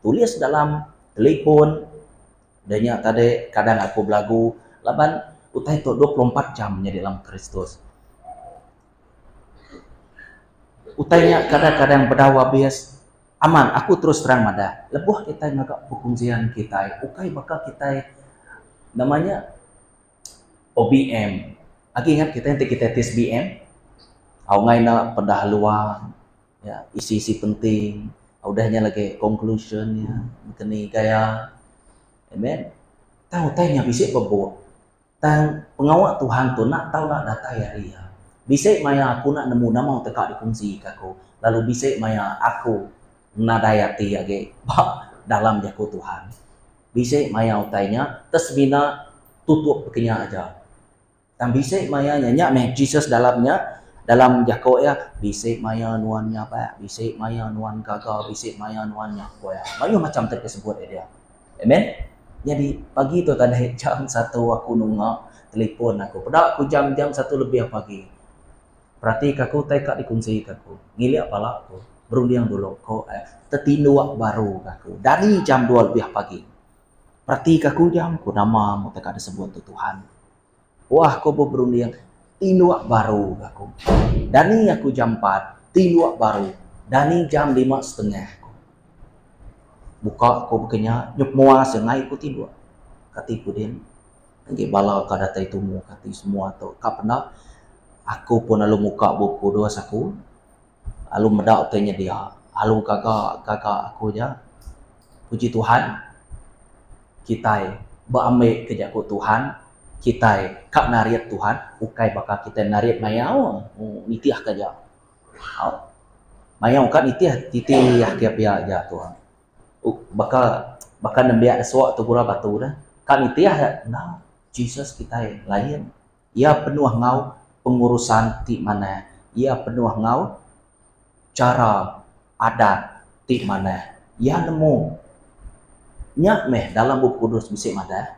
tulis dalam telepon. Danya tadi kadang aku belagu laban utai tu 24 jamnya di dalam Kristus. Utainya kadang-kadang berdawa bias aman, aku terus terang mada. Lebuh kita ngagak pekungsian kita, ukai bakal kita namanya OBM. Lagi ingat kita nanti kita tes BM, ngai na pendahuluan, ya isi-isi penting, udahnya lagi conclusionnya, kini gaya, amen. Tahu tanya bisa bebuat, tang pengawal Tuhan tu nak tahu nak data ya dia. Bisa maya aku nak nemu nama teka di fungsi aku, lalu bisa maya aku nadayati age dalam jaku Tuhan. Bisa maya utainya, tesmina tutup pekinya aja. Tang bisa maya nyanyi meh Jesus dalamnya dalam jako ya bisa maya nuannya apa bisa maya nuan gagal bisa maya nuannya apa ya banyak macam tersebut dia. Amen. Jadi pagi tu tadi jam 1 aku nunggu telepon aku. Pada aku jam-jam 1 lebih pagi. Berarti aku teka dikunci aku. Ngili apalah aku. Berunding dulu ko tetinduak baru aku. Dari jam 2 lebih pagi. Berarti aku jam ku nama mau teka disebut tu Tuhan. Wah, aku berunding tinduak baru aku. Dani aku jam 4, tinduak baru. Dani jam 5:30. Buka aku bekenya nyuk mua sengai aku tidur. Katiku din. Lagi bala kada tai tumu kati semua tu. Kapena aku pun lalu muka buku dua saku. Lalu medak tanya dia. Lalu kakak aku aja. Puji Tuhan. Kita berambil kejaku Tuhan. Kita kak nariat Tuhan, ukai bakal kita nariat mayau, nitiah kaja. Mayau kan nitiah tiap ya aja Tuhan. Bakal nembiak sesuatu pura batu dah. Kan nitiah nah Jesus kita lain. Ia penuh ngau pengurusan ti mana. Ia penuh ngau cara adat ti mana. Ia nemu nyak meh dalam buku kudus bisik mada.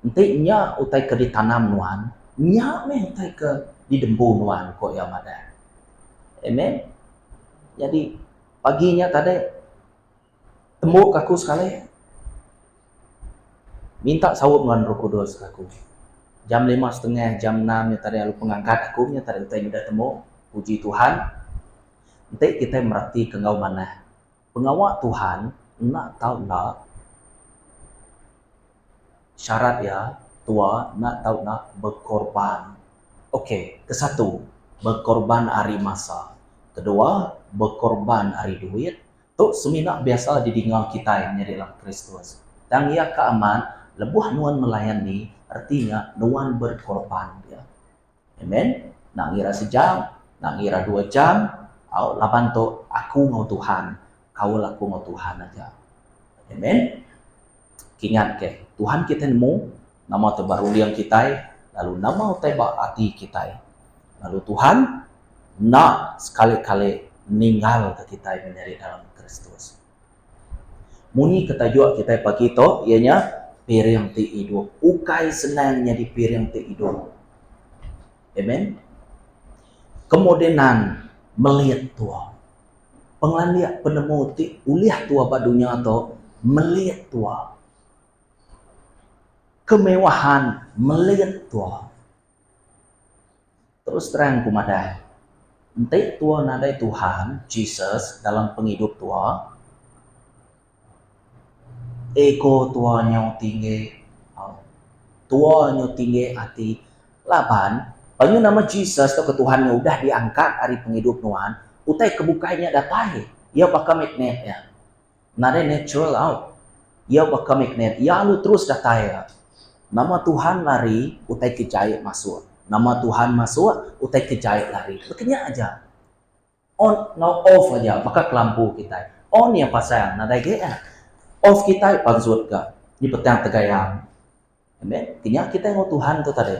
Nanti nya utai ke ditanam nuan, nya meh utai ke didembu nuan kok ya mada. Amen. Jadi paginya tadi tembuk aku sekali minta sawut nuan Roh Kudus aku. Jam 5:30, jam 6 ya tadi lalu pengangkat aku nya tadi utai udah temu. Puji Tuhan. Nanti kita merhati ke ngau mana. Pengawal Tuhan nak tahu nak syarat ya tua nak tahu nak berkorban. Okey, ke satu berkorban hari masa, kedua berkorban hari duit. Tu semina biasa didengar kita yang dalam Kristus. Dan ia keaman lebuh nuan melayani artinya nuan berkorban dia. Amen. Nak ngira sejam, nak ngira 2 jam, au lapan tu aku mau Tuhan, kau laku mau Tuhan aja. Amen. Ingat ke Tuhan kita nemu nama terbaru yang kita lalu nama tebak hati kita lalu Tuhan nak sekali-kali meninggal ke kita menjadi dalam Kristus. Muni kata juga kita pagi itu ianya piring ti hidup ukai senangnya di piring ti hidup. Amen. Kemudian melihat tua pengelandia penemu ti uliah tua badunya atau melihat tua kemewahan melihat tua. Terus terang kumada. Nanti tua nadai Tuhan, Jesus dalam penghidup tua. Ego tuanya tinggi. Tuanya tinggi hati. Laban, banyak nama Jesus atau ke Tuhan udah diangkat hari penghidup Tuhan. Utai kebukanya datai. Ia bakal magnet ya. Nadai natural out. Ia bakal magnet. Ia lu terus datai ya. Nama Tuhan lari, utai kejayat masuk. Nama Tuhan masuk, utai kejayat lari. Bekenya aja. On, no off aja. Maka lampu kita. On ya pasang. Nah, daya off kita pansut ke. Ini petang tegayang. Amen. Kenya kita yang Tuhan tu tadi.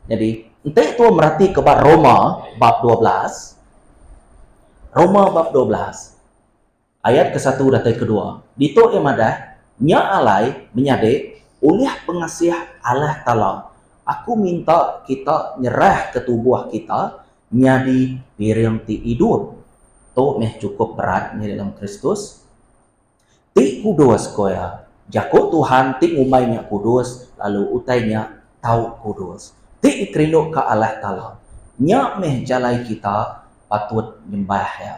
Jadi, ente itu merhati kepada Roma bab 12. Roma bab 12. Ayat ke-1 dan ke-2. Dito yang ada, nya alai menyade oleh pengasih Allah Ta'ala, aku minta kita nyerah ke tubuh kita nyadi piring ti hidup. Tu meh cukup berat di dalam Kristus. Ti kudus koya. Jako Tuhan ti ngumainya kudus, lalu utainya tahu kudus. Ti ikrinduk ke Allah Ta'ala. Nya meh jalai kita patut nyembah ya.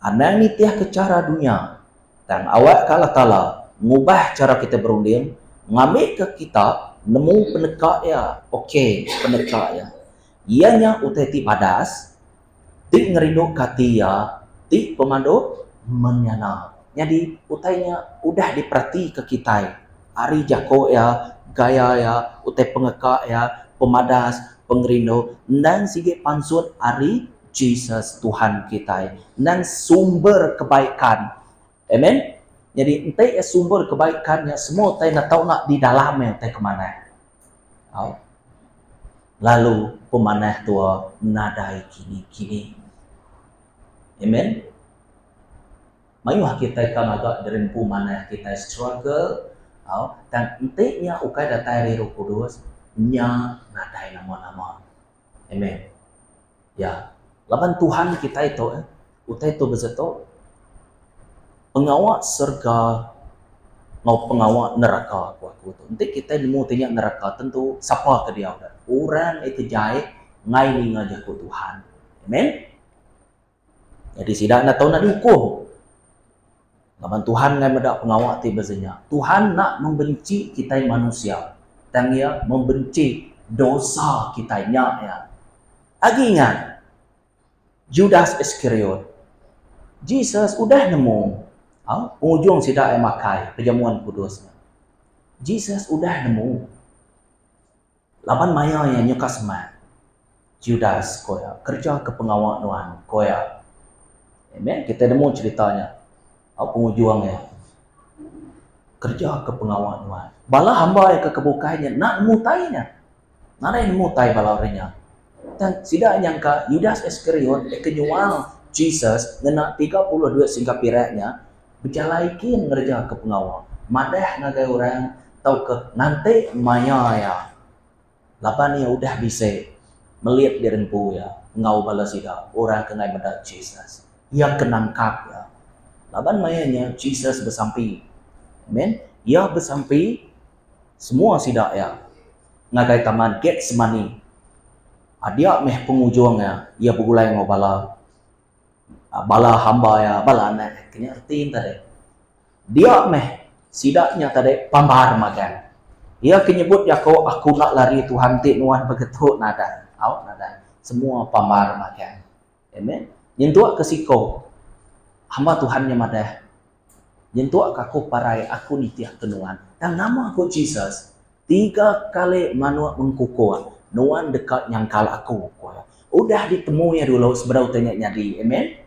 Anang nitiah ke cara dunia. Dan awak ke Allah Ta'ala ngubah cara kita berunding, ngambil ke kita nemu penekak ya. Okey, penekak ya. Ianya utai ti padas, ti ngerinduk katia, ti pemandu menyana. Jadi utainya udah diperhati ke kita. Ari jako ya, gaya ya, utai pengekak ya, pemadas, pengerindu, dan sige pansut ari Jesus Tuhan kita. Dan sumber kebaikan. Amen. Jadi entai sumber kebaikannya semua entai nak tahu nak di dalamnya entai kemana. Lalu pemanah tua nadai kini. Amen. Mayuh kita kan agak derempu mana kita struggle, dan entiknya ukai datai Roh Kudus nya nadai nama-nama. Amen. Ya, laban Tuhan kita itu, utai itu bezeto pengawak surga mau pengawak neraka kuat tu. Nanti kita nemu tanya neraka tentu siapa ke dia udah. Orang itu jahit ngai ni ngajak ku Tuhan. Amen. Jadi sidak nak tahu nak dihukum. Laban Tuhan ngai medak pengawak ti bezanya. Tuhan nak membenci kita manusia. Dan ia membenci dosa kita ya. Lagi ingat Judas Iskariot. Jesus udah nemu penghujung sidak makai perjamuan kudusnya. Jesus udah nemu. Laban maya yang nyuka semat. Judas koya kerja ke pengawal Tuhan koya. Amen. Kita nemu ceritanya. Penghujungnya kerja ke pengawal Tuhan. Bala hamba yang kekebukainya nak mutainya. Nara yang mutai bala orangnya. Dan sidak nyangka Judas Iskariot kenyual Jesus ngena 32 singkap piraknya berjalaikin ngerja ke pengawal. Madah ngagai orang tahu ke nanti maya ya. Lapan ya udah bisa melihat di rempu ya. Ngau bala sidak orang kenai medak Jesus. Ia kenangkap ya. Laban mayanya Jesus bersampi. Amen. Ia bersampi semua sidak ya. Ngagai taman Getsemani. Dia meh pengujungnya. Ia bergulai ngau bala hamba ya, bala anak. Kena artiin tadi. Dia meh sidaknya tadi pambar makan. Ia kenyebut ya kau aku nak lari Tuhan ti nuan begitu nada. Nada. Semua pambar makan. Amen. Nyentuak kesiko. Hamba Tuhannya madah. Nyentuak kaku parai aku nitiah kenuan. Dan nama aku Jesus. 3 kali manuak mengkukua. Nuan dekat nyangkal aku. Udah ditemui dulu seberau tanya nyadi. Amen.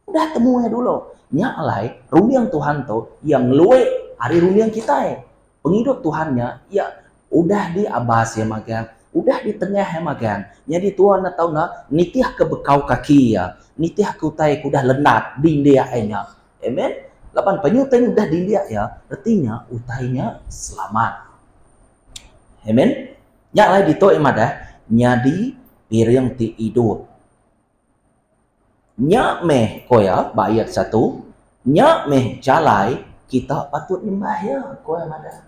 Udah temui dulu. Nyalai rumiang Tuhan tu yang luwe hari rumiang kita penghidup Tuhannya ya udah di abas ya makan. Udah di tengah ya makan. Jadi Tuhan nak tahu nak nitiah ke bekau kaki ya. Nitiah kutai kudah lenat di dia enya. Amen. Lapan penyutan udah di dia ya. Artinya utainya selamat. Amen. Nya lai dito imadah nyadi piring ti hidup. Nya meh koya ayat 1. Nya meh jalai kita patut nyembah ya koya madah.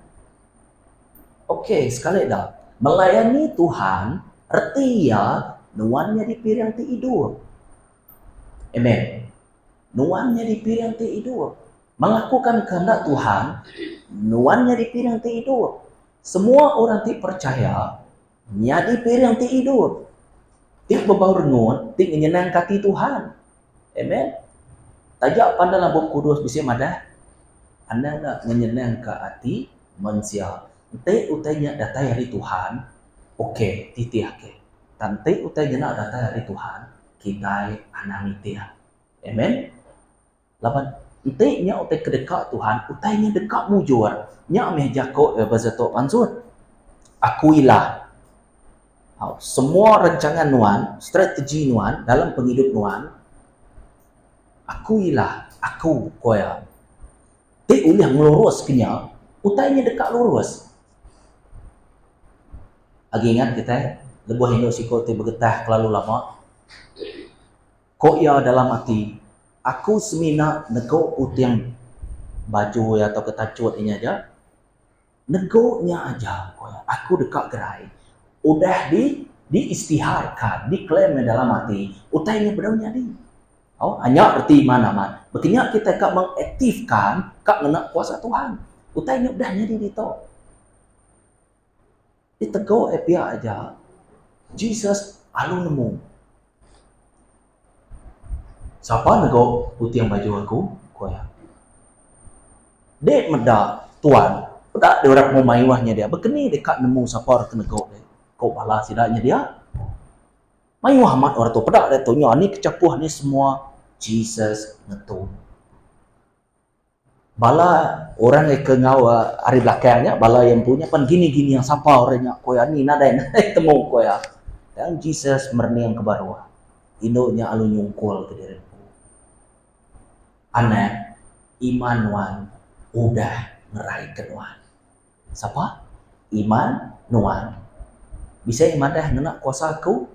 Okey, sekali dah. Melayani Tuhan artinya nuannya di piring ti hidup. Amen. Nuannya di piring ti hidup. Melakukan kehendak Tuhan, nuannya di piring ti hidup. Semua orang ti percaya, nya di piring ti hidup. Ti berbau rengun, ti nyenang kati Tuhan. Amen. Tajak pandalah Buku Kudus bisa madah. Anda nak nyenang ke hati manusia. Nanti utainya datai hari Tuhan, okey, titiah ke. Nanti utainya nak datai hari Tuhan, kita anak titiah. Amen. Lapan, nanti nya utai kedekat Tuhan, utainya dekat mujur. Nya ameh jako bezato pansut. Akuilah. Semua rancangan nuan, strategi nuan dalam penghidup nuan. Akuilah, aku koya. Ti uliah ngelurus kenya, utainya dekat lurus. Lagi ingat kita, lebuh Hindu siko ti begetah kelalu lama. Kok ia dalam hati, aku semina neko utiang baju atau ketacut ini aja, negonya aja, aku dekat gerai, udah diistiharkan, diklaim dalam hati, utainya bedaunya di. Hanya berarti mana man. Begini kita kak mengaktifkan, kak ngena kuasa Tuhan. Utainya udah jadi itu. Ditegur pihak aja. Jesus alu nemu. Siapa nego putih yang baju aku? Koya. Dek meda Tuhan. Udah dia orang mau mayuahnya dia. Begini dekat nemu siapa orang nego deh. Kau bala sidaknya dia. Mayuah amat orang tu pedak dia tu. Ni kecapuh ni semua Jesus ngetu. Bala orang yang kengau hari belakangnya, bala yang punya pan gini-gini yang siapa orangnya koya ni nadai temu koya. Dan Jesus merni yang kebaruan. Indoknya alu nyungkul ke diriku. Anak iman wan udah ngerai kenuan. Siapa? Iman nuan. Bisa iman dah ngenak kuasa aku?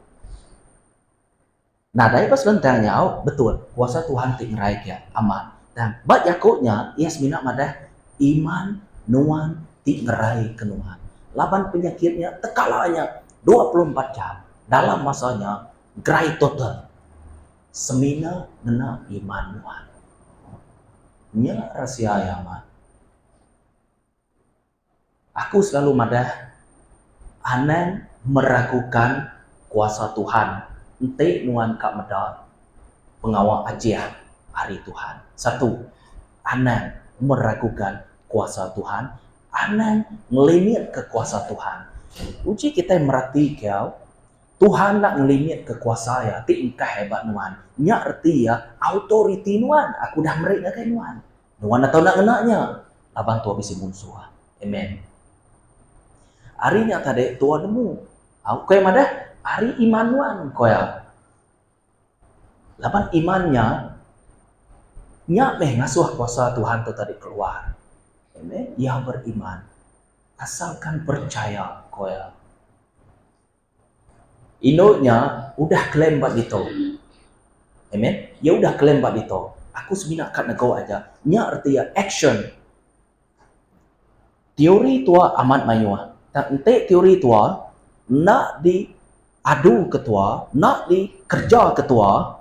Nah, dari pas lentangnya, betul, kuasa Tuhan tik ngerai ya, aman. Dan bak yakutnya, ia semina madah iman nuan tik ngerai kenuan. Laban penyakitnya tekalanya 24 jam. Dalam masanya, gerai total. Semina ngena iman nuan. Nya rahasia ya, aman. Aku selalu madah anan meragukan kuasa Tuhan. Ente nuan kak meda pengawal ajiah hari Tuhan. Satu, anan meragukan kuasa Tuhan. Anan ngelimit ke kuasa Tuhan. Uji kita merhati kau, Tuhan nak ngelimit ke kuasa ya, ti engkau hebat nuan. Nya erti ya, autoriti nuan. Aku dah merik dengan nuan. Nuan atau nak ngenaknya. Abang tua bisi musuh. Amen. Harinya tadi tua nemu. Aku yang madah hari imanuan koya. Lapan imannya nya ngasuh kuasa Tuhan tu tadi keluar. Amen. Yang beriman asalkan percaya koya. Indoknya udah klaim bak itu. Amen. Ya udah klaim bak itu. Aku sebenarnya kat nego aja. Nya arti ya action. Teori tua amat mayuah. Dan ente teori tua nak di adu ketua, nak dikerja ketua,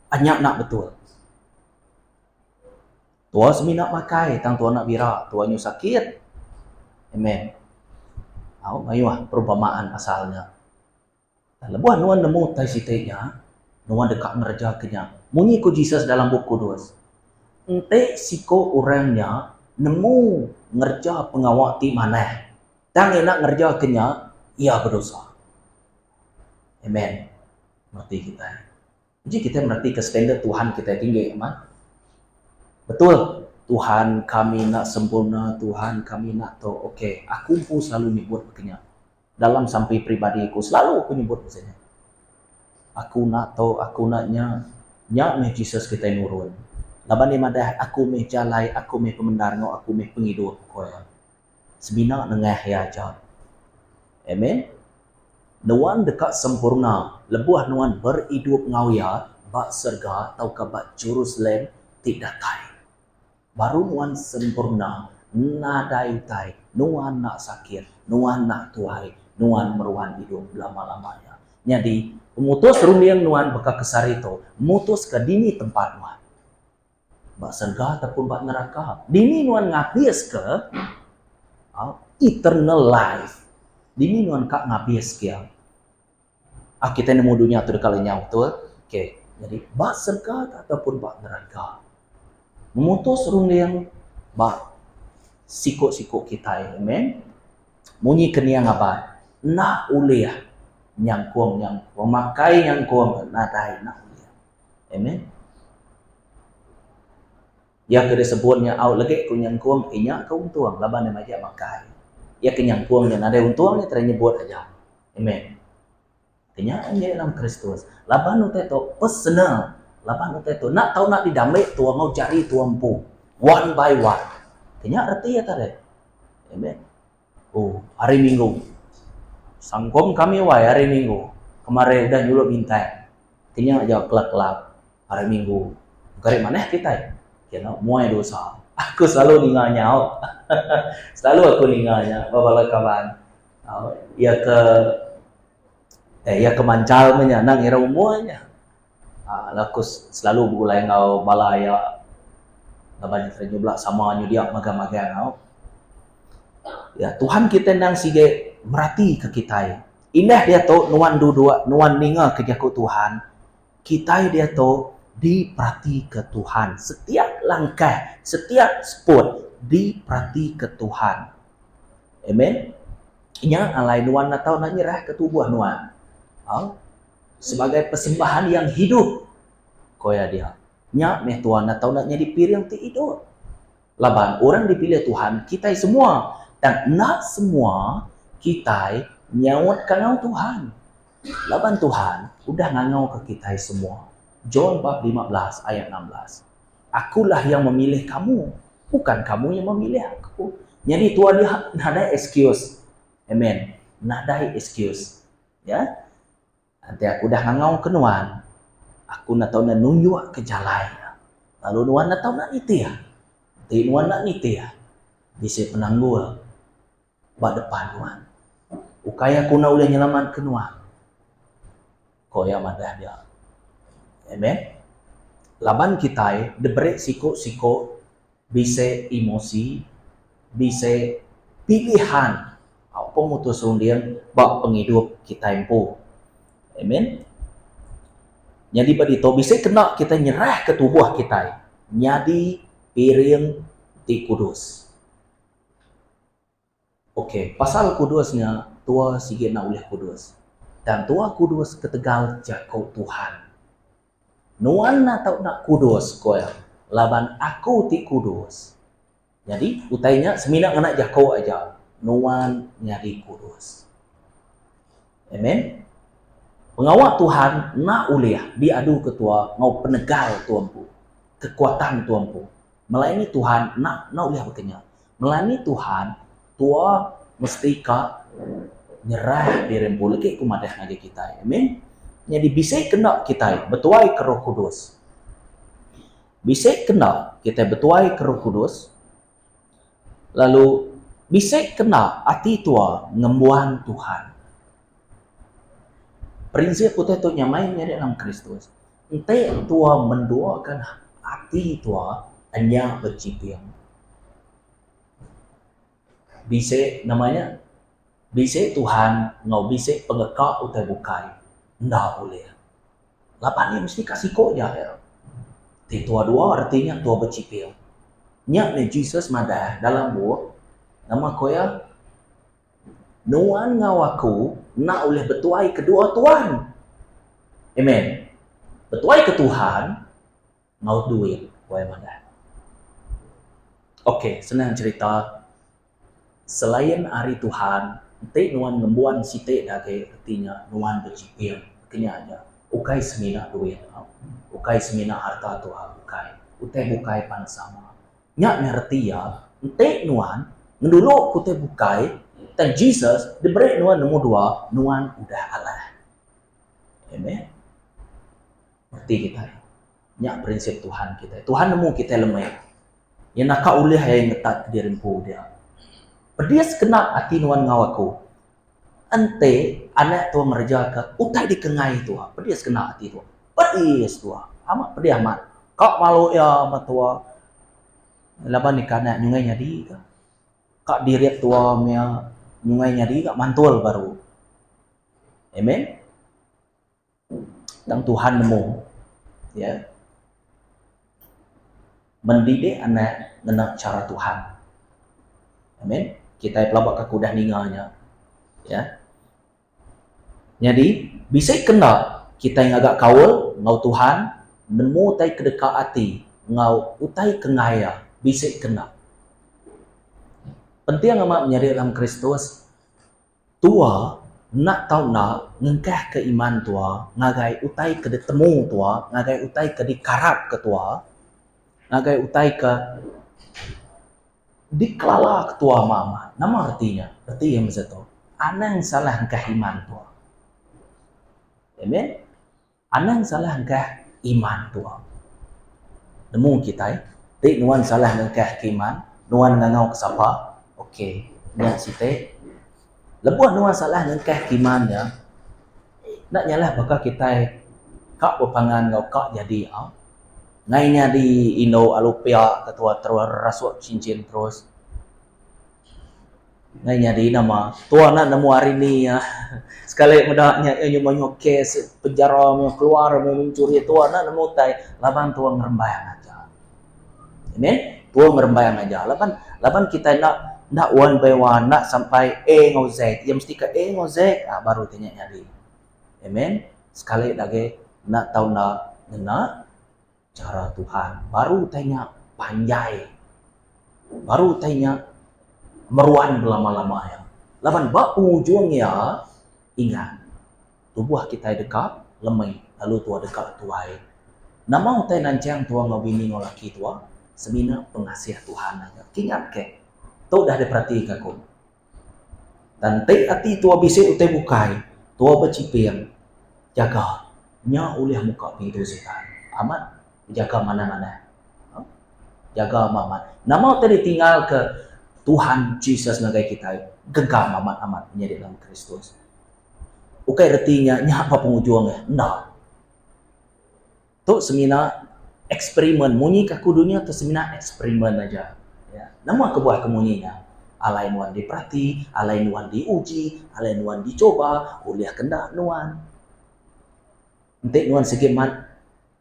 banyak nak betul. Tua semi nak makai, tang tua nak bira, tuanya sakit. Amen. Ayuh perumpamaan asalnya. Lebuah nuan nemu tai sitenya, nuan dekat merja kenyang. Munyi ku Jesus dalam buku 2. Ente siko orangnya nemu ngerja pengawak ti maneh. Tang nak ngerja kenyang, ia berdosa. Amen. Mengerti kita. Jadi kita mengerti ke standar Tuhan kita tinggi, aman. Betul. Tuhan kami nak sempurna, Tuhan kami nak tahu. Okey, aku pun selalu nyebut begini. Dalam sampai pribadi aku selalu aku nyebut misalnya. Aku nak tahu, aku naknya nyak meh Jesus kita nurun. Laban ni madah aku meh jalai, aku meh pemendarno, aku meh penghidup koya. Sebina nengah ya aja. Amen. Nuan dekat sempurna, lebuah nuan berhidup ngawia, bak serga atau ke bak Jerusalem tidak tai. Baru nuan sempurna, nadai tai, nuan nak sakit, nuan nak tuai, nuan meruan hidup lama-lamanya. Jadi, memutus rundiang nuan beka kesar itu, memutus ke dini tempat nuan. Bak serga ataupun bak neraka. Dini nuan ngabis ke eternal life. Dini nuan kak ngabis kia. Kita nemu dunia tu dekat lenyau, betul? Okey. Jadi, bak serga ataupun bak neraka. Memutus rundiang bak sikuk-sikuk kita, amen. Munyi keniang abad. Nak uliah nyangkuang, makai nyangkuang, nadai nak uliah. Amen. Ya kena sebutnya au lagi ku nyangkuang inya ka untuang laban na maja makai. Ya kenyangkuangnya nadai untuangnya ternyebut aja. Amen. Kenya anya dalam Kristus. Laban uteto personal. Laban uteto nak tahu nak didamai tua mau cari tuampu. One by one. Kenya arti ya tadi. Amen. Oh, hari Minggu. Sangkom kami wai hari Minggu. Kemarin udah nyuruh minta. Kenya aja kelak-kelak hari Minggu. Gari maneh kita. Kena muai dosa. Aku selalu ninganya. Selalu aku ninganya. Bapak kawan. Ya ke ya ke mancal menyanang ira umuanya. Laku selalu bulai ngau balaya laban nyublak sama nyudiak maga-maga ngau. Ya Tuhan kita nang sige merati ke kita. Indah dia to nuan dua nuan ninga ke jaku Tuhan. Kita dia to diperhati ke Tuhan. Setiap langkah, setiap spot diperhati ke Tuhan. Amen. Nya alai nuan natau nak nyerah ke tubuh nuan. Sebagai persembahan yang hidup. Koya dia. Nya meh Tuhan natau nak jadi piring ti hidup. Laban orang dipilih Tuhan, kita semua. Dan nak semua kita nyawat kanau Tuhan. Laban Tuhan udah ngangau ke kita semua. John bab 15 ayat 16. Akulah yang memilih kamu, bukan kamu yang memilih aku. Jadi Tuhan dia nadai excuse. Amen. Nadai excuse. Ya. Nanti aku dah ngangau ke nuan. Aku nak tahu nak nunjuk ke jalan. Lalu nuan nak tahu nak niti ya. Nanti nuan nak niti ya. Bisa penanggul. Bak depan nuan. Ukaya aku nak boleh nyelamat ke nuan. Koya madah dia. Amen. Laban kita diberi siko-siko bisa emosi, bisa pilihan. Apa mutus undian bak penghidup kita empu. Amen. Jadi badito bisa kena kita nyerah ke tubuh kita. Nyadi piring ti kudus. Okey, pasal kudusnya tua sikit nak boleh kudus. Dan tua kudus ketegal jakau Tuhan. Nuan na tau nak kudus koya. Laban aku ti kudus. Jadi utainya semina nak jakau aja. Nuan nyari kudus. Amen. Pengawal Tuhan nak uliah diadu ketua ngau penegal tuanku. Kekuatan tuanku. Melayani Tuhan nak uliah berkenya. Melayani Tuhan tua mesti ka nyerah dirempu lagi kumadah ngaji kita. Amen. Jadi bisa kena kita betuai ke Roh Kudus. Bisa kena kita betuai ke Roh Kudus. Lalu bisa kena hati tua ngembuan Tuhan. Prinsip putih tu nyamain dari dalam Kristus. Ente tua mendoakan hati tua hanya bercipiang. Bisa namanya bisa Tuhan ngau bisa pengekak utai bukai. Nggak boleh. Lapan ni mesti kasih kok ya. Ti tua dua artinya tua bercipiang. Nyak ni Jesus madah dalam buah nama koya nuan ngawaku nak oleh betuai kedua Tuhan. Amen. Betuai ke Tuhan ngau duit koya madah. Okey, senang cerita. Selain hari Tuhan, nanti nuan ngembuan site dah ke artinya nuan bercipiang. Kenya aja. Ukai semina duit. Ukai semina harta Tuhan. Utai bukai pan sama. Nyak ngerti ya. Nanti nuan ngedulu kutai bukai. Dan Jesus diberi nuan nomor dua. Nuan udah Allah. Amen. Ngerti kita. Nyak prinsip Tuhan kita. Tuhan nemu kita lemah. Yang nak ulih yang ngetat dirempu dia. Pedias kena hati nuan ngawaku. Ante anak tua merjaka utai dikengai tua. Pedias kena hati tua. Pedias tua. Amat pedias amat. Kak malu ya amat tua. Laban ni kana nyungai nyadi ka. Kak diriak tua mea nyungai nyadi kak mantul baru. Amen. Dan Tuhan nemu. Ya. Mendidik anak dengan cara Tuhan. Amen. Kita pelabak ke kudah ninganya. Ya. Jadi, bisa kena kita yang agak kawal, ngau Tuhan, nemu utai kedekat hati, ngau utai kengaya, bisa kena. Penting amat menyadari dalam Kristus, tua, nak tahu nak, ngengkah ke iman tua, ngagai utai ke ditemu tua, ngagai utai ke dikarap ke tua, ngagai utai ke dikelala ketua mama. Nama artinya, arti yang bisa tahu. Anang salah engkah iman tua. Amen. Anang salah engkah iman tua. Nemu kita Ti nuan salah ng kehakiman, nuan ngangau ke siapa? Okey, niat site. Lebuh nuan salah ng kehakiman ya. Nak nyalah bakal kita kak berpangan ngau kak jadi ngainya di Indo alupia ketua terus rasuk cincin terus. Ngainya di nama tua nak nemu hari ni ya. Sekali mudahnya nyonya kes penjara mau keluar mau mencuri tua nak nemu tai laban tua ngerembayang aja. Amen. Tua ngerembayang aja. Laban kita nak one by one nak sampai ngau Z. Ya mesti ke ngau Z baru tanya nyari. Amen. Sekali lagi nak tahu nak cara Tuhan. Baru tanya panjai. Baru tanya meruan berlama-lama ya. Laban bak ujungnya ingat. Tubuh kita dekat lemai. Lalu tua dekat tuai. Nama utai nancang tua ngabini ngolaki tua. Semina pengasih Tuhan aja. Ingat ke? Tuh dah diperhatikan kau. Dan te ati tua bisik utai bukai. Tua bercipir. Jaga. Nya oleh muka pintu setan. Aman. Jaga mana-mana. Jaga aman. Nama tadi tinggal ke Tuhan Jesus nagai kita. Gegam amat-amat menjadi dalam Kristus. Ukai retinya nya apa pengujungnya? Nah. Tu semina eksperimen. Munyi kaku dunia tu semina eksperimen aja. Ya. Nama kebuah kemunyinya. Alai nuan diperhati, alai nuan diuji, alai nuan dicoba, oleh kendak nuan. Nanti nuan sikit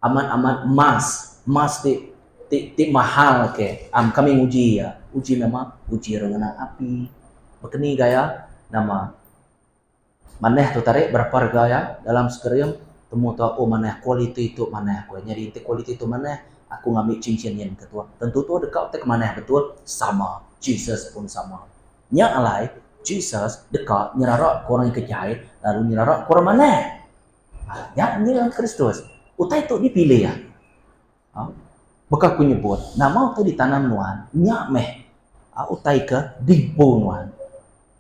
amat-amat mas ti mahal ke kami uji ya. Uji nama uji rengenang api. Bekeni gaya nama maneh tu tarik berapa harga ya dalam sekerium temu tu maneh kualiti itu maneh aku nyari inti kualiti itu maneh aku ngambil cincin yang ketua. Tentu tu dekat ke maneh betul sama. Jesus pun sama. Nya alai Jesus dekat nyerarak korang kejahit lalu nyerarak korang maneh. Ya ini dalam Kristus. Utai tu dipilih ya. Bakal aku nyebut nama tu ditanam nuan nyak meh. Utai ke dibu nuan.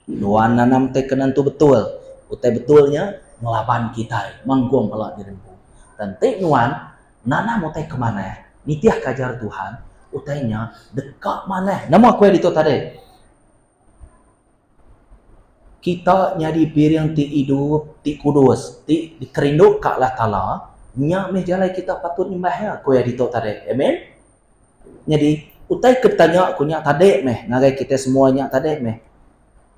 Nuan nanam teh kenan tu betul. Utai betulnya ngelaban kita manggung pelak dirimu. Dan teh nuan nanam utai kemana? Nitiah kajar Tuhan. Utainya dekat mana? Nama aku yang itu tadi. Kita nyari piring ti hidup, ti kudus, ti dikerinduk ke Allah Ta'ala. Nya mejalai kita patut nimbah ya. Aku yang itu tadi. Amen? Jadi, utai ketanya aku nya tadi meh. Ngagai kita semuanya tadi meh.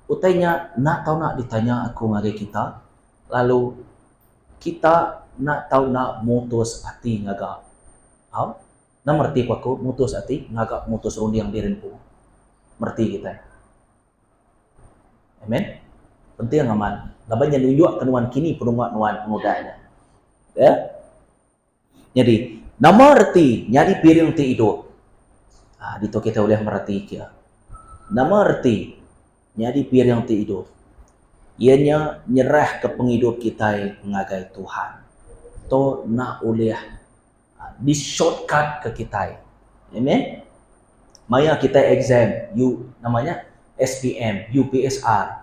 Utainya nak tahu nak ditanya aku ngagai kita. Lalu, kita nak tahu nak mutus hati ngagak. Nak merti aku mutus hati ngagak mutus rundi yang dirimpu. Merti kita. Amen. Penting aman. Labannya nunjuk kenuan kini penunggak nuan pengudanya. Ya. Jadi nama erti nyari piring ti hidup. Dito kita boleh merhati kia. Nama erti nyari piring ti hidup. Ianya nyerah ke penghidup kita mengagai Tuhan. To nak oleh di shortcut ke kita. Amen. Maya kita exam namanya SPM, UPSR.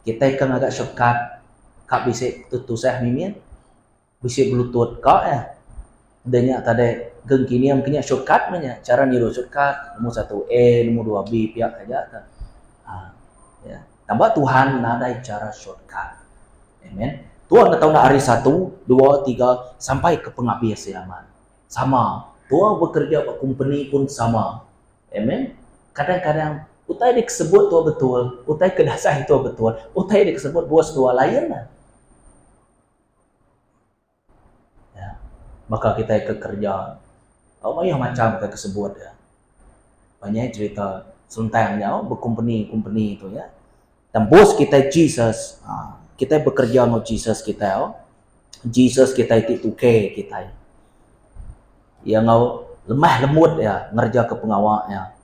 Kita kan agak shortcut. Kak bisa tutusah mimin. Bisa bluetooth kak ya. Danya tadi geng kini yang kini shortcut mana? Cara niru shortcut. Nomor 1 nomor 2 B pihak aja. Ya. Tambah Tuhan ada cara shortcut. Amen. Tuhan tahu nak hari 1, 2, 3 sampai ke penghabisan sama. Tuhan bekerja pada company pun sama. Amen. Kadang-kadang utai disebut tua betul, utai kedasah itu betul, utai disebut bos tua lain lah. Ya. Maka kita kerja, banyak macam kita sebut ya. Banyak cerita selentarnya, berkompeni itu ya. Dan bos kita Jesus, kita bekerja dengan Jesus kita, Jesus kita itu tuke kita. Yang lemah lemut ya, ngerja ke pengawal ya.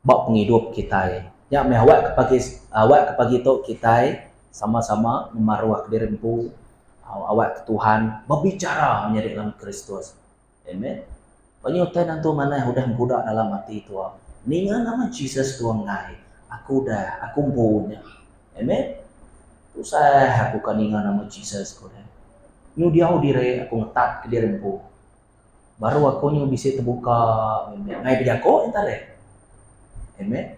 Bak penghidup kita ya awak kepagi itu kita sama-sama memaruah dirimu awak ke Tuhan berbicara menjadi dalam Kristus. Amen. Banyak orang nanti mana sudah budak dalam hati itu. Ningan nama Jesus tuang ngai. Aku punya. Amen. Usah aku kan ningan nama Jesus kau dah. Nyu dia diri aku ngetat ke dirimu. baru aku nyu bisa terbuka ngai berjako entar deh. Amen.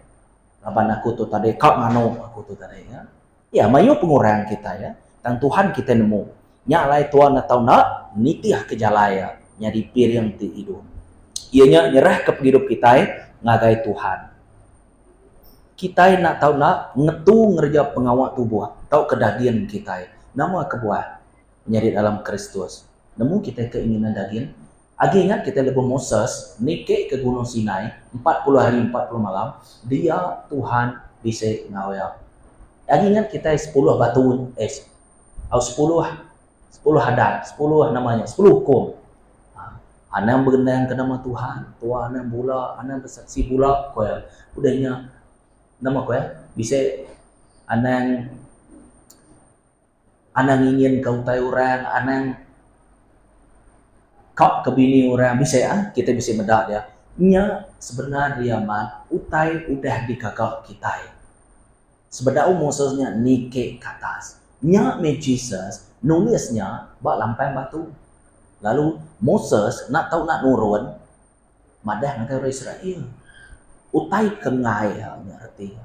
Laban aku tu tadi kau mano aku tu tadi ya. Ya mayu pengurang kita ya. Tang Tuhan kita nemu. Nya lai Tuhan atau nak nitiah kejalaya nyari piring ti hidup. Ianya nyerah ke hidup kita ngagai Tuhan. Kita nak tahu nak ngetu ngerja pengawal tubuh tahu kedagian kita. Nama kebuah nyari dalam Kristus. Nemu kita keinginan daging. Agi ingat kita lebih Moses nike ke Gunung Sinai 40 hari 40 malam. Dia Tuhan bisa ngawal. Agi ingat kita 10 batu 10 hadat, 10 namanya, 10 hukum. Anang bergendang ke nama Tuhan, Tuhan anang bula, anang bersaksi bula, koya. Udahnya nama koya bisa anang ingin kau tahu orang, anang kau kebini orang bisa ya, kita bisa medak dia. Nya sebenarnya man utai udah dikagak kita. Sebenarnya Mosesnya nike ke atas. Nya me Jesus nulisnya bak lampai batu. Lalu Moses nak tahu nak nurun madah dengan orang Israel. Utai kengai arti.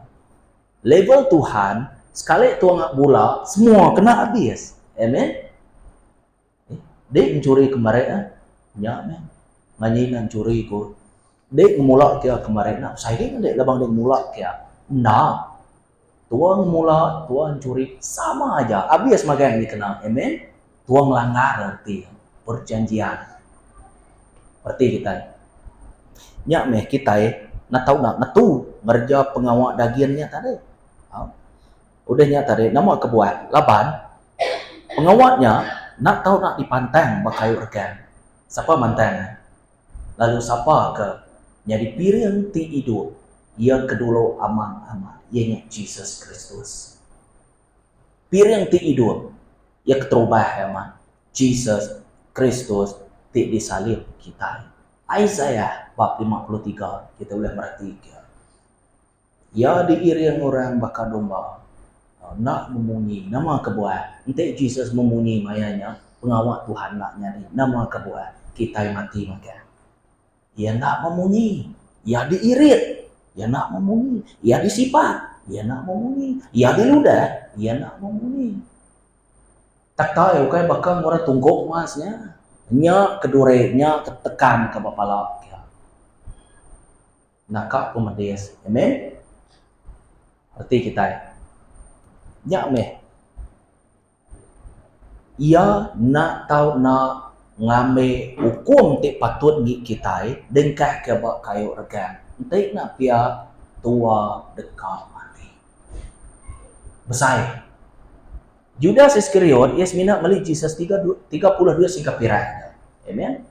Level Tuhan sekali tuang bola semua kena habis. Amen. Dia mencuri kemarin nya men. Nganyinan curi ko. Dia ngemulak kia kemarin nak saya dia labang dia mulak kia. Nah. Tuang mula, tuang curi sama aja. Habis makan dikenal. Amen. Tuang langgar arti perjanjian. Berarti kita nya meh kita nak tahu nak ngetu ngerja pengawal dagiannya tadi. Udahnya tadi nama kebuat laban pengawalnya nak tahu nak dipantang bakayu regan. Siapa mantang? Lalu siapa ke nyari piring ti hidup. Ia kedulu aman-aman. Ianya Jesus Kristus. Piring ti hidup. Ia keterubah aman. Jesus Kristus ti disalib kita. Isaiah bab 53 kita boleh merhatikan. Ya diiring orang bakal domba. Nak memunyi nama kebuah. Nanti Jesus memunyi mayanya pengawal Tuhan nak nyari nama kebuah. Kita yang mati maka. Ia nak memunyi. Ia diirit. Ia nak memunyi. Ia disifat. Ia nak memunyi. Ia diludah. Ia nak memunyi. Tak tahu kan bakal orang tungguk masnya. Nya kedurenya ketekan ke bapalak. Nakak pemedis. Amen. Arti kita. Nya meh. Ia nak tahu nak ngambil hukum ti patut ngi kita dengkah ke bak kayu regan. Entik nak pia tua dekat mati. Besai. Judas Iskariot ia semina meli Jesus 32 singkap pirai. Amen.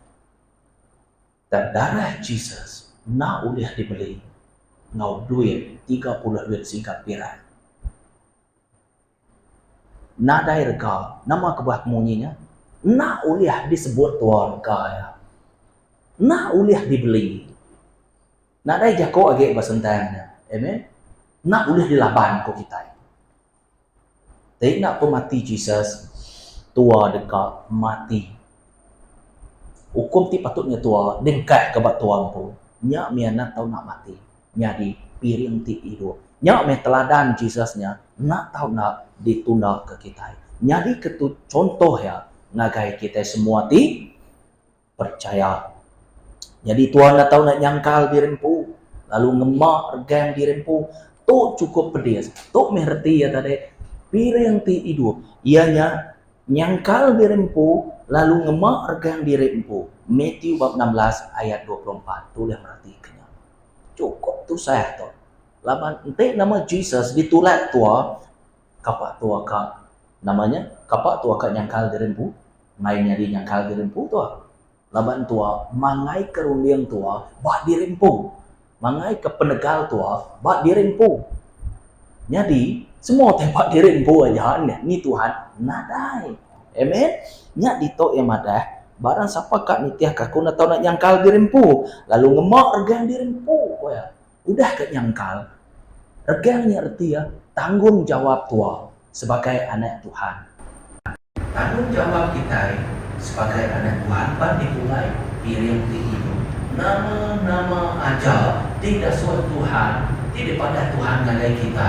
Dan darah Jesus nak uliah dibeli. Ngau duit 32 singkap pirai. Nadai rega, nama kebuah kemunyinya, nak uliah disebut tuan kaya. Nak uliah dibeli. Nadai jako agak basentangnya. Amen. Nak uliah dilaban ko kita. Tapi nak pemati Jesus tua dekat mati. Hukum ti patutnya tua dengkak ke bak tuan pun. Nya miana tahu nak mati. Nya di piring ti hidup. Nya me teladan Jesusnya nak tahu nak ditunda ke kita. Nyadi ketu contoh ya ngagai kita semua ti percaya. Jadi Tuhan nak tahu nak nyangkal dirempu, lalu ngemak regang dirempu, tu cukup pedis. Tu mengerti ya tadi piring ti hidup. Ianya nyangkal dirempu, lalu ngemak regang dirempu. Matthew bab 16 ayat 24. Tu yang merhatikan. Cukup tu saya tu. Laban ente nama Jesus ditulat tua kapak tua ka namanya kapak tua ka nyangkal dirempu mainnya di nyangkal dirempu tua laban tua mangai kerundiang tua bak dirempu mangai ke penegal tua bak dirempu jadi semua tempat dirempu aja ni Tuhan nadai amen nya dito yang madah barang siapa kak nitiah kaku na tau nak nyangkal dirempu lalu ngemak regang dirempu ya udah ke nyangkal regangnya arti ya tanggung jawab tua sebagai anak Tuhan. Tanggung jawab kita sebagai anak Tuhan dimulai piring ti hidup. Nama-nama aja tidak suatu Tuhan, tidak pada Tuhan ngalai kita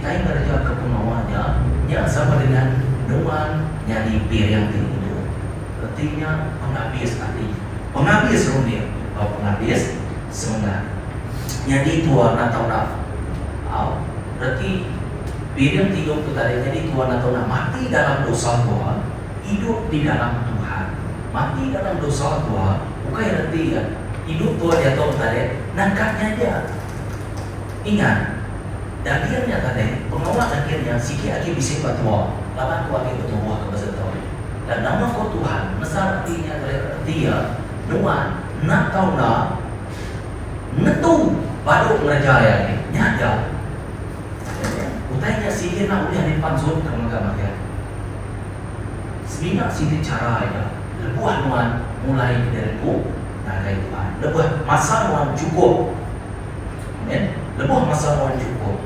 yang kerja ke pengawalnya, yang sama dengan nuan nyari piring ti hidup. Artinya penghabis artinya. Penghabis rumit, penghabis semangat. Jadi Tuhan atau berarti piring hidup itu tadi. Jadi Tuhan atau mati dalam dosa Tuhan, hidup di dalam Tuhan. Mati dalam dosa Tuhan, bukan arti ya. Hidup Tuhan dia tahu tadi, nangkatnya dia. Ingat, dagingnya tadi, pengawal akhirnya sikit lagi bisa bertuah, lapan tuah lagi bertuah ke beserta. Dan nama kau Tuhan, mesar artinya dia, nuan, nak tahu nak, netu, baru mengerjaya ni, nyada. Utainya sikit nak uliah di pansun kemana-mana. Sebinak sikit cara ya, lebuah nuan mulai dari itu. Dari Tuhan. Lebuh masa Tuhan cukup. Amen. Lebuh masa Tuhan cukup.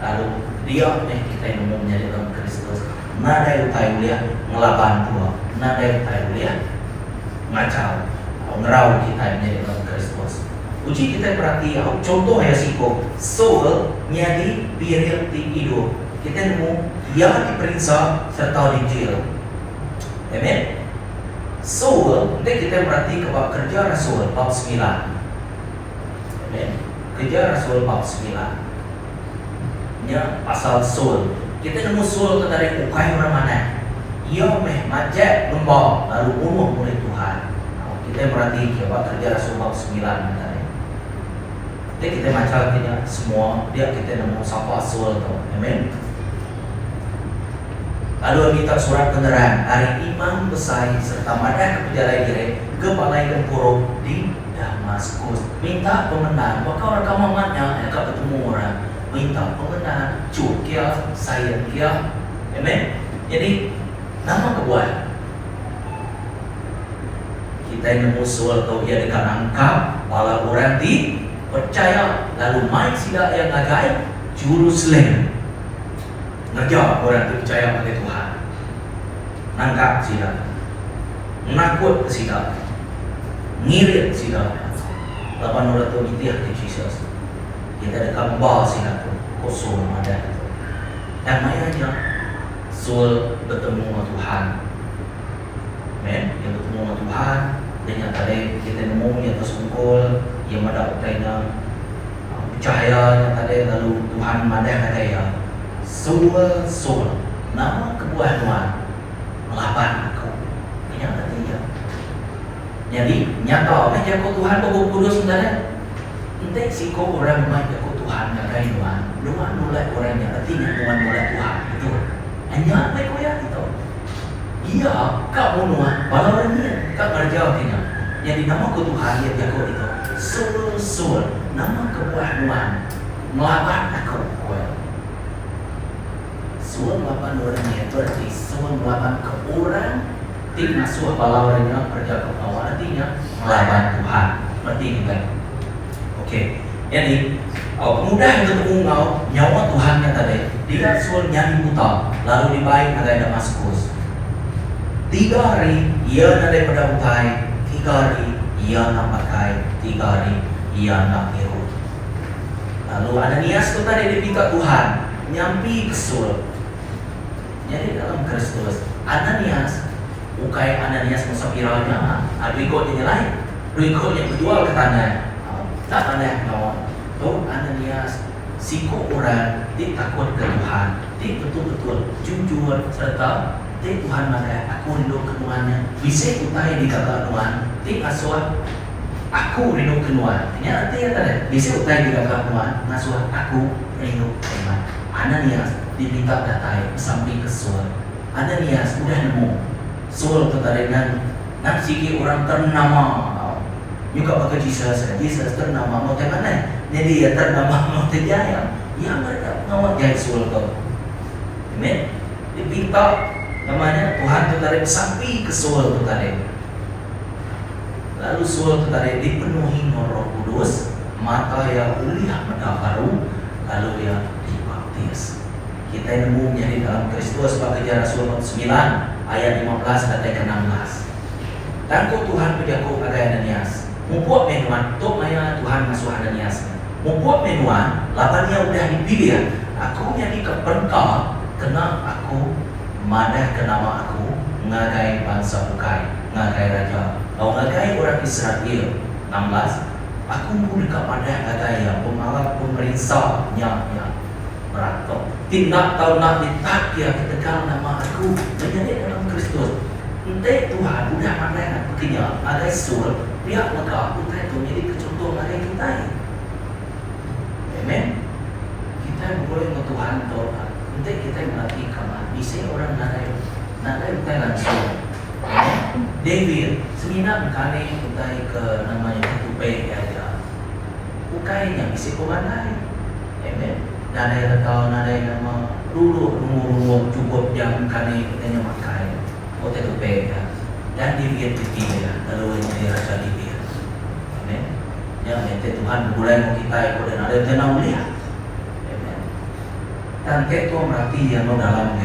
Lalu dia kita yang umumnya dalam Kristus. Nada utai uliah ngelaban tua. Nada utai uliah ngacau. Ngerau kita yang menjadi dalam Kristus. Uji kita berarti contoh ya siko. Soal nyadi piring ti hidup. Kita nemu yang diperiksa serta diinjil. Amen. Soal, nanti kita berarti kepada kerja Rasul bab 9. Amen. Kerja Rasul bab 9. Nya pasal soal. Kita nemu soal dari ukai orang mana? Ia majak lembah lalu umuh oleh Tuhan. Kita berarti kepada kerja Rasul bab 9 tadi. Nanti kita macamnya semua dia kita nemu siapa soal tu. Amen. Lalu minta surat penerang dari imam besar serta madah kepejalai diri ke balai tempuruk di Damaskus. Minta pemenang, maka orang kamamannya yang ketemu orang minta pemenang, cukia, saya kia, amen. Jadi nama kebuat kita nemu soal atau ia dengan angkap bala orang di percaya lalu main sila yang agai Jerusalem. Ngerja orang itu percaya pada Tuhan. Nangkap sila, menakut sila, ngirit sila. Lapan orang itu nitiah di Jesus. Kita dekat bawa sila tu kosong ada. Dan mayanya Saul bertemu dengan Tuhan. Men, yang bertemu dengan Tuhan. Dan tadi kita nemu yang tersungkul, yang ada utainya percaya yang tadi lalu Tuhan madah kata ya. Saul, nama kebuah Tuhan melawan aku. Ini yang ketiga. Jadi nyata, jago Tuhan bawa kudus sebenarnya. Entah si kau orang main jago Tuhan ngakai Tuhan. Tuhan nolak orangnya, artinya Tuhan nolak Tuhan. Itu. Hanya apa kau ya itu? Iya, kau mau Tuhan. Walau orangnya, kau kerja artinya. Jadi nama kau Tuhan yang jago itu. Saul, nama kebuah Tuhan melawan aku. Saul melawan orangnya itu arti Saul melawan ke orang tim asuh balawanya kerja ke bawah artinya melawan Tuhan. Berarti ini kan. Oke. Jadi pemuda yang ketemu nyawa Tuhannya tadi dia Saul nyanyi buta lalu dibaik ke Damaskus. 3 hari ia nadai pada utai, 3 hari ia nak pakai, 3 hari ia nak biru. Lalu Ananias itu tadi dipinta Tuhan nyampi ke Saul. Jadi dalam Kristus, Ananias, bukan Ananias musafiranya, ikutnya lain, ikutnya berjual ke tanah, tak tanah kawan. Tu Ananias, siku orang, dia takut ke Tuhan, dia betul-betul jujur serta dia Tuhan mana, aku rindu ke Tuhannya, bisa utai di kakak Tuhan, dia asuh, aku rindu ke Tuhan. Ini artinya tadi, bisa utai di kakak Tuhan, asuh aku rindu ke Tuhan. Ananias diminta datai sampai ke Saul. Ananias udah nemu Saul ketarikan nak siki orang ternama juga pakai Jesus ternama mau mana jadi ya ternama mau terjaya yang mereka mau jadi Saul tu. Amen. Dipinta namanya Tuhan tu tarik sampai ke Saul tu tarik. Lalu Saul tu tarik dipenuhi Roh Kudus, mata yang uliah mata baru, lalu ya dibaptis. Kita nemu menjadi dalam Kristus bagi Rasul 9 ayat 15 sampai ke 16. Tangko Tuhan berjago pada Ananias. Membuat menuan, tok maya Tuhan masuk Ananias. Membuat menuan, lapannya udah dipilih. Aku jadi keperka, kena aku madah ke nama aku, ngagai bangsa bukai, ngagai raja. Kalau ngagai orang Israel, 16. Aku pun dekat pada ngagai yang pemalat pemerintahnya beratok. Tidak tahu nak ditak dia ketegal nama aku menjadi dalam Kristus. Entah Tuhan udah mana begini ada sur pihak maka aku itu jadi kecontoh ada kita. Amen. Kita boleh ke Tuhan tu. Entah kita melatih kamu. Bisa orang nada kita langsung. David semina kali kita ke namanya tupai aja. Ukainya bisa pemandai. Amen. Nada yang tahu nada yang nama dulu rumah cukup jam kali kita makai. Ote tu pega dan David itu ya lalu dia rasa David. Amen. Yang nanti Tuhan mulai mau kita ikut dan ada tenang lihat. Amen. Dan kita merhati yang dalam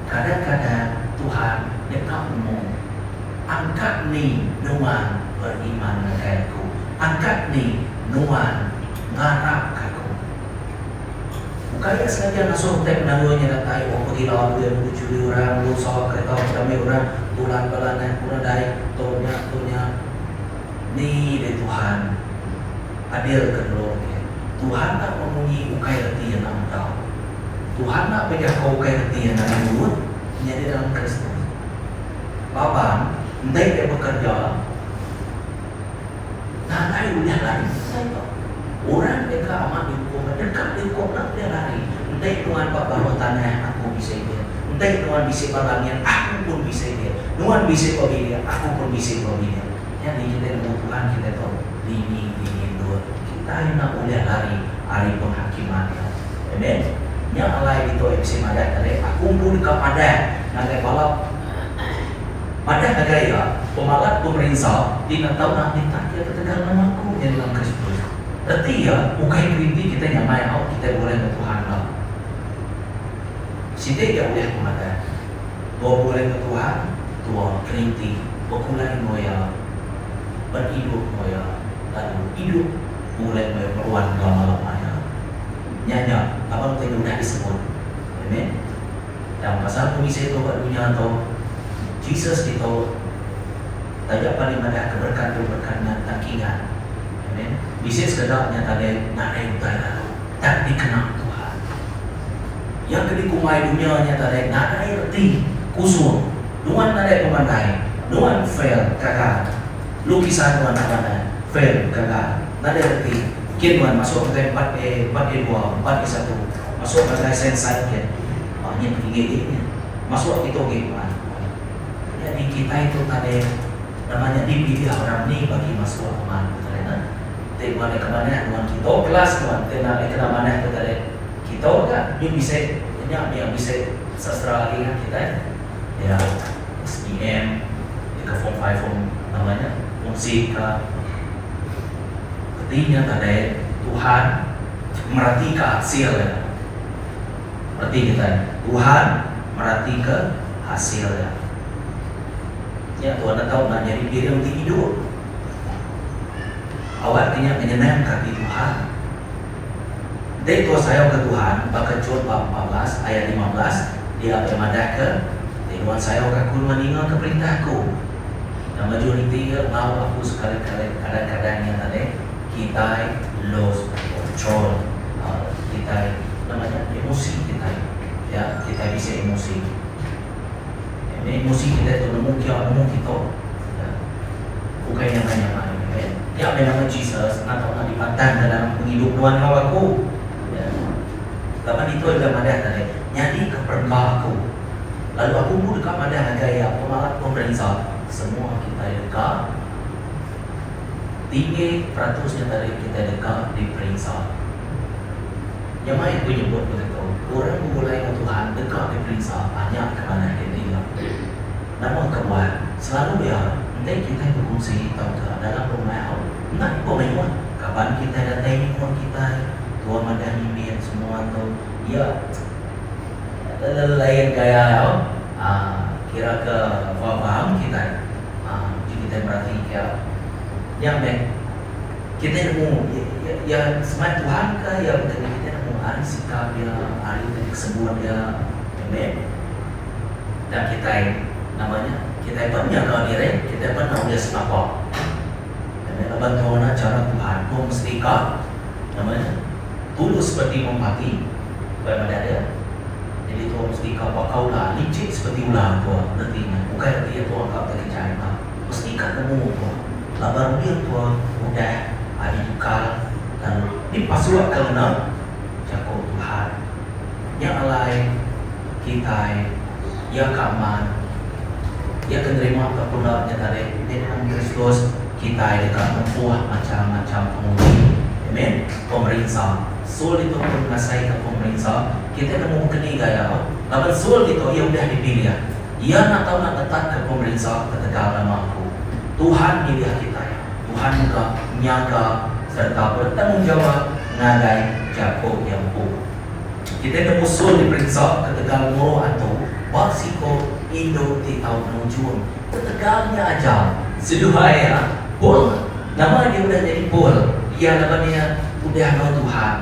kadang-kadang Tuhan dekat umum angkat ni nuan beriman aku, angkat ni nuan ngarap aku. Bukannya sengaja nasuh tek nalunya datai oh pergi lawan dia mencuri orang, lu sawah kereta kami orang, bulan balanan kurang dari tonya ni dari Tuhan adil kedua. Tuhan nak memunyi ukai hati yang nak tahu. Tuhan nak pegang kau ukai hati yang nak mulut menjadi dalam Kristus. Bapak, entah dia bekerja, nah dari udah lari. Orang dekat amat dihukum, dekat dihukum nak dia lari. Entah Tuhan bawa tanah aku bisa dia. Entah Tuhan bisa balangian aku pun bisa dia. Tuhan bisa pemilih aku pun bisa pemilih. Yang kita Tuhan kita tahu ini dua. Kita nak boleh lari hari penghakiman. Amen. Yang alai itu bisa madat dari aku pun dekat padat. Nagai balap padat nagai ya. Pemalat pemerintah tidak tahu nak minta dia ketegal nama aku yang dalam Kristus. Berarti ya, bukan kritik kita nyamai out kita boleh ke Tuhan lah. Siapa yang boleh kemana? Bawa boleh ke Tuhan, Tuhan kritik, berkulai moya, berhidup moya, lalu hidup boleh moya peruan lama-lamanya. Nyanya, apa yang sudah disebut? Amen. Yang pasal komisi itu buat dunia atau Jesus itu tajak paling ada keberkatan takingan. Bisa sekedarnya tadi nak naik utara tak dikenal Tuhan. Yang kedua kumai dunianya tadi nak naik reti kusur, nuan naik pemandai, nuan fail kakak, lukisan nuan apa fail kakak, naik reti. Mungkin nuan masuk ke 4E2, 4E1, masuk ke sensa kan, ini tinggi masuk itu gimana? Jadi kita itu tadi namanya dipilih orang ni bagi masuk aman. Mana kemana tuan kita kelas tuan kenal mana itu tadi kita kan ini bisa yang bisa sastra lagi kan kita ya SPM ke form 5 form namanya musik artinya tadi Tuhan merhati ke hasil ya berarti kita Tuhan merhati ke hasil ya Tuhan tahu nak jadi diri yang hidup. Awalnya menyenangkan di Tuhan. Dari tua saya ke Tuhan, Bakacur 14 ayat 15 dia bermadah ke Tuhan saya ke meninggal ke perintahku. Dan majoriti mau aku sekali-kali kadang-kadangnya tadi kita lose control, kita namanya emosi kita, ya kita bisa emosi. Emosi kita itu nemu kita, bukan yang banyak. Ya memang Jesus atau nak dipandang dalam penghidupan lawaku. Ya. Lapan itu ada madah tadi. Nyadi keperkah aku. Lalu aku pun dekat madah gaya pemalat pemerintah. Semua kita dekat. 3% tadi kita dekat di perintah. Yang mana itu nyebut begitu. Orang memulai ke Tuhan dekat di perintah banyak kemana dia tinggal. Namun kebuat selalu ya. Nanti kita berfungsi tahu ke dalam rumah nak pemain kapan kita datang rumah kita tua madani biar semua tu ya lain gaya kira ke faham kita kita berarti yang kita nemu ya semain Tuhan kah ya bukan kita nemu hari sikap dia, hari kesembuhan dia, amen. Dan kita namanya kita pernah diri, kita pernah dia apa? Dan bantuan cara Tuhan pun mesti namanya tulus seperti mempati kepada dia. Jadi Tuhan mesti bakal lah licik seperti ular Tuhan nantinya. Bukan dia Tuhan kau tak percaya kau. Mesti kau temu Tuhan. Lalu dia Tuhan udah ada duka lalu dipasuak kerana jago Tuhan. Yang lain kita ya kaman ya menerima kepunaannya dari Tuhan Kristus kita dekat membuah macam-macam pengundi. Amen. Pemerintah Saul itu pun mengasai ke pemerintah. Kita nemu kini gaya lawan Saul itu ia udah dipilih. Ia nak tahu nak tetap ke pemerintah ketegal nama aku. Tuhan milih kita ya. Tuhan juga menjaga serta bertanggung jawab ngagai jago yang bu. Kita nemu Saul diperiksa ketegal moro atau waksiko Indo di tahun Nujun. Ketegalnya aja seduhaya Paul nama dia udah jadi Paul. Ia namanya udah no Tuhan.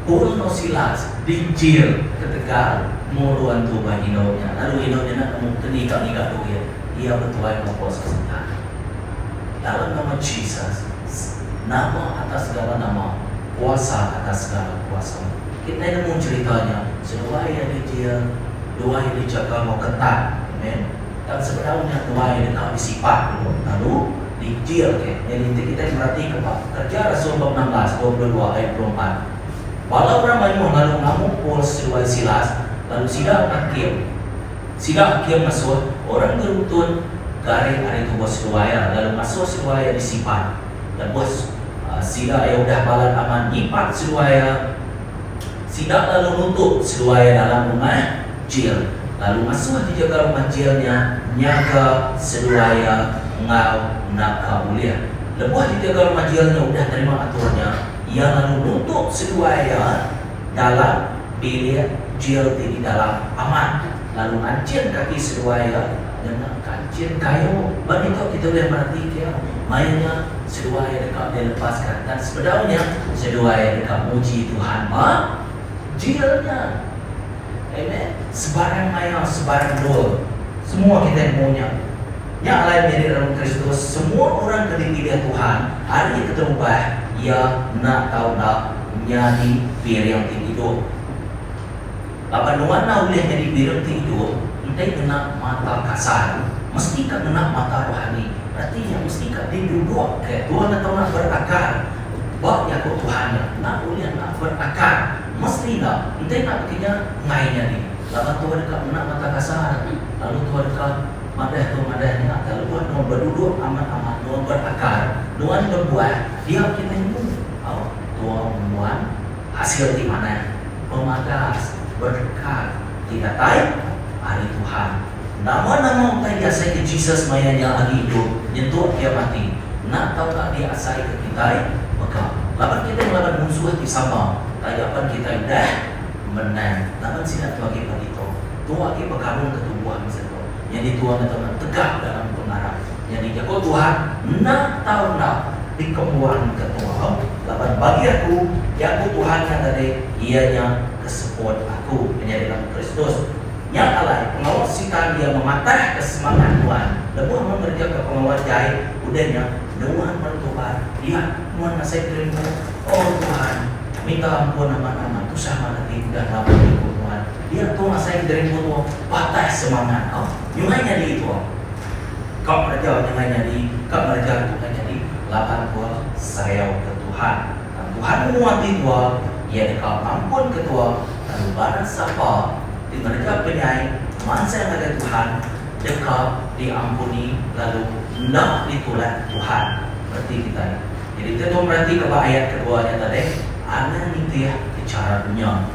Paul no Silas dijil ketegal muluan tu bah Indonya. Lalu Indonya nak nikah tu ya. Ia bertuai mempuasa setan. Dalam nama Jesus, nama atas segala nama, kuasa atas segala kuasa. Kita nemu ceritanya. Sedua yang dijil, dua yang dijaga mau ketat, amen. Dan sebenarnya dua yang dekat disifat dulu, lalu dijil ke. Jadi kita berarti kerja Rasul 16, 22 ayat 24. Walau ramai lalu ngamuk Paul sesuai Silas, lalu sidang akhir masuk orang beruntun garing hari itu bos Siluaya, lalu masuk Siluaya disifat dan bos sidang yang udah balat aman nyipat Siluaya. Sidang lalu nutup Siluaya dalam rumah jil, lalu masuk dijaga rumah jilnya nyaga Siluaya ngau nak kaulia. Lepas dijaga rumah jilnya udah terima aturannya, ia lalu nutup Siluaya dalam bilik jil di dalam aman, lalu ngancin kaki Siluaya dengan kancin kayu. Begitu kita boleh perhatikan mainnya Siluaya dekat dia lepaskan dan sebenarnya Siluaya dekat muji Tuhan jilnya, amen. Sebarang maya, sebarang doa, semua kita maunya. Yang lain menjadi dalam Kristus, semua orang yang dipilih Tuhan, hari ini ketemu ia nak tahu nak menjadi biar yang hidup. Apa nuana boleh jadi biar hidup? Kita kena mata kasar, mesti kena mata rohani. Artinya mesti diduduk ke Tuhan atau nak berakar. Buat yang Tuhan nak boleh nak berakar. Mesti tak, kita nak begini ngainya ni. Lalu Tuhan dekat nak mata kasar, lalu Tuhan dekat madahnya, lalu Tuhan berduduk amat-amat, Tuhan berakar, Tuhan berbuat, dia kita ini, Tuhan membuat hasil di mana? Pemagas, berkat, tidak tahu hari Tuhan. Nama-nama kita biasa ke Jesus mayanya lagi hidup, nyentuh dia mati. Nak tahu tak dia asal ke kita? Maka, lawan kita melawan musuh di sama. Tajapan kita udah menang. Namun silat bagi begitu. Tuhan kita bergabung ketubuhan itu. Jadi Tuhan itu tegak dalam pengarah. Jadi jago Tuhan nak tahu nak dikembuhan ketua. Lapan bagi aku jago Tuhan yang tadi ianya keseput aku menjadi dalam Kristus. Yang alai pengawal sitan dia mematah kesemangat Tuhan. Lepas mengerja ke pengawal jahit udahnya Tuhan bertobat. Dia Tuhan nasib dirimu. Oh Tuhan, minta ampun nama-nama tu sama nanti dan lawan itu Tuhan. Dia Tuhan saya dari Tuhan patah semangat kau. Nyungainya di itu. Kau kerja nyungainya di kau kerja Tuhan jadi lapan Tuhan saya ke Tuhan. Dan Tuhan menguati Tuhan. Ia dekat ampun ke Tuhan. Lalu barang siapa di mereka penyai masa yang ada Tuhan dekat diampuni lalu nak ditolak Tuhan. Berarti kita. Jadi kita berarti ke ayat keduanya tadi. Anak itu ya caranya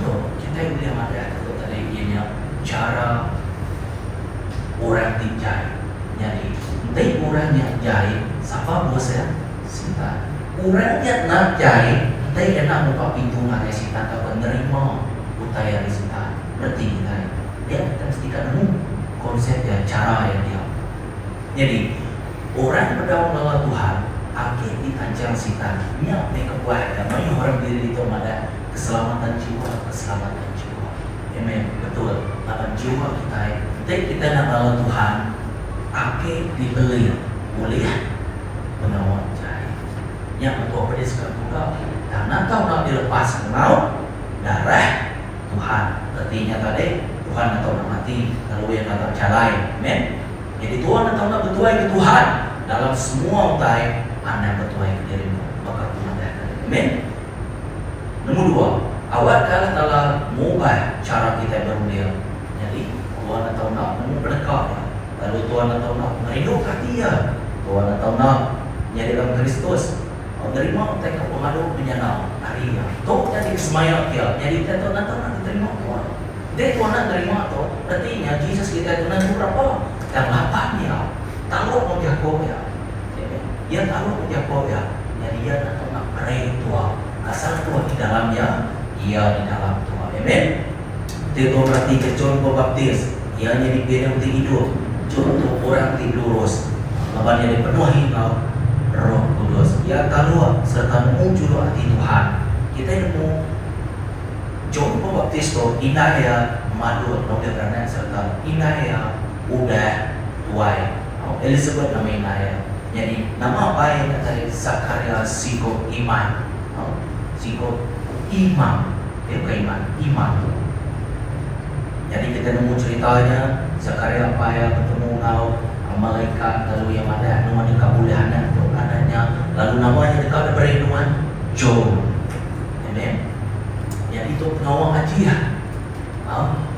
tu kita boleh ada kata tadi ianya cara orang dijahit. Jadi nanti orang yang jahit siapa bos ya? Sinta. Orang yang nak jahit nanti enak buka pintu ngakai Sinta atau menerima utaya di Sinta. Berarti kita dia mesti kan konsep ya, cara yang dia. Jadi orang berdaun lawan Tuhan, akhir ditancang setan, nya mereka buat dan banyak orang diri itu ada keselamatan jiwa. Amen, betul. Lawan jiwa kita nak lawan Tuhan, akhir dibeli boleh menawan cahaya. Yang betul apa dia sekarang juga, karena kau nak dilepas mau darah Tuhan. Artinya tadi Tuhan atau nak mati, lalu yang nak calai. Amen. Jadi Tuhan atau nak bertuai ke Tuhan dalam semua utai anda bertuai ke dirimu, maka Tuhan dah. Amen. Nombor dua, awak kalau telah mengubah cara kita bermulia. Jadi Tuhan atau nak berdekat, lalu Tuhan atau nak merindukan dia, Tuhan atau nak menjadi dalam Kristus, menerima mereka pengaruh menyenang hari yang tu jadi kesemayaan dia. Jadi kita tahu nak terima Tuhan. Dia Tuhan nak terima tu, artinya Yesus kita itu nanti berapa? Yang lapangnya, tahu mau jago ya. Dia tahu mau jago ya. Jadi dia nak beri Tuhan. Asal Tuhan di dalamnya, ia di dalam Tuhan. Amen. Dia berarti ke John Pembaptis, ia jadi bidang hidup. John untuk orang lurus. Lawannya dipenuhi kau Roh Kudus. Ia tahu serta muncul hati Tuhan. Kita nemu John Pembaptis tu indah ya madu nongde kerana serta indah ya udah tuai. Elizabeth nama indah ya. Jadi nama apa yang kata Zakaria Siko Iman. Siko Imam. Dia bukan Iman. Jadi kita nemu ceritanya Zakaria apa yang bertemu kau malaikat lalu yang ada nama dekat bulannya untuk anaknya, lalu namanya dekat daripada Tuhan John. Amen. Yang itu pengawal haji ya.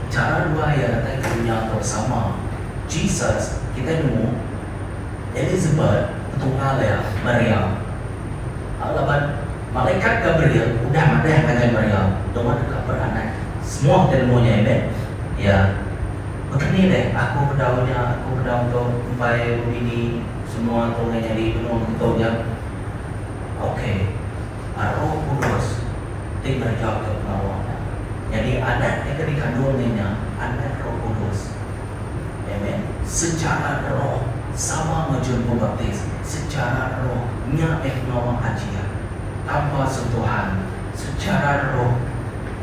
Cara dua ya datang ke dunia bersama Jesus. Kita nemu Elizabeth tunggal ya Maria. Lawan malaikat Gabriel udah ada yang kata Maria, nama dekat beranak. Semua kita nemunya amen. Ya. Begini deh, aku berdaun tu sampai begini semua tu yang jadi benua begitu ya. Okey, Roh Kudus tinggal jauh ke bawah. Jadi anak yang dikandungnya anak Roh Kudus. Amen. Secara roh sama macam Pembaptis, secara roh nya eknoma aja tanpa sentuhan. Secara roh